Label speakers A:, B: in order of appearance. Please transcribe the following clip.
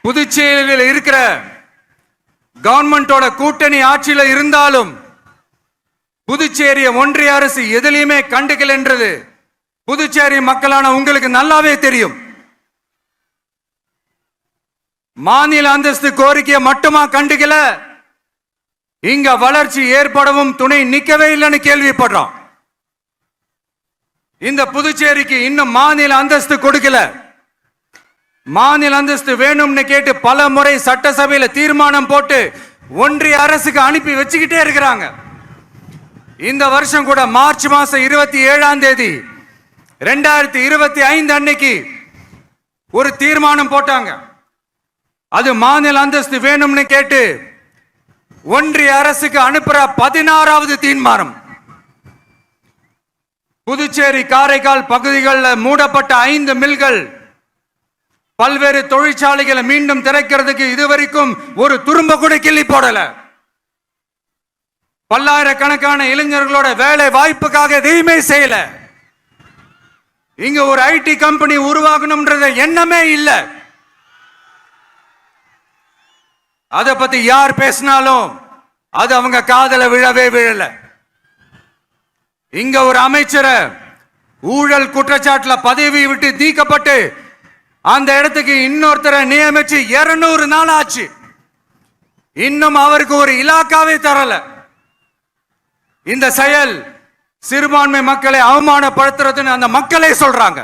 A: புதுச்சேரியில் இருக்கிற கவர்மெண்டோட கூட்டணி ஆட்சியில இருந்தாலும் புதுச்சேரிய ஒன்றிய அரசு எதிலையுமே கண்டுக்கல என்றது புதுச்சேரி மக்களான உங்களுக்கு நல்லாவே தெரியும். மாநில அந்தஸ்து கோரிக்கையை மட்டுமா கண்டுக்கல, இங்க வளர்ச்சி ஏற்படவும் துணை நிக்கவே இல்லைன்னு கேள்விப்படுறோம். இந்த புதுச்சேரிக்கு இன்னும் மாநில அந்தஸ்து கொடுக்கல. மாநில அந்தஸ்து வேணும்னு கேட்டு பல முறை சட்டசபையில தீர்மானம் போட்டு ஒன்றிய அரசுக்கு அனுப்பி வச்சுக்கிட்டே இருக்கிறாங்க. இந்த வருஷம் கூட மார்ச் மாசம் 27ஆம் தேதி 2025 அன்னைக்கு ஒரு தீர்மானம் போட்டாங்க. அது மாநில அந்தஸ்து வேணும்னு கேட்டு ஒன்றிய அரசுக்கு அனுப்புற 16வது தீர்மானம். புதுச்சேரி காரைக்கால் பகுதிகளில் மூடப்பட்ட 5 மில்கள், பல்வேறு தொழிற்சாலைகளை மீண்டும் திறக்கிறதுக்கு இதுவரைக்கும் ஒரு துரும்ப கூட கிள்ளி போடல. பல்லாயிரக்கணக்கான இளைஞர்களோட வேலை வாய்ப்புக்காக எதையுமே செய்யல. இங்க ஒரு ஐடி கம்பெனி உருவாகணும்ன்றது எண்ணமே இல்லை. அதை பத்தி யார் பேசினாலும் அது அவங்க காதல விழவே விழல. இங்க ஒரு அமைச்சரை ஊழல் குற்றச்சாட்டுல பதவி விட்டு நீக்கப்பட்டு அந்த இடத்துக்கு இன்னொருத்தரை நியமிச்சு 200 நாள் ஆச்சு. இன்னும் அவருக்கு ஒரு இலாக்காவே தரல. இந்த செயல் சிறுபான்மை மக்களை அவமானப்படுத்துறதுன்னு அந்த மக்களே சொல்றாங்க.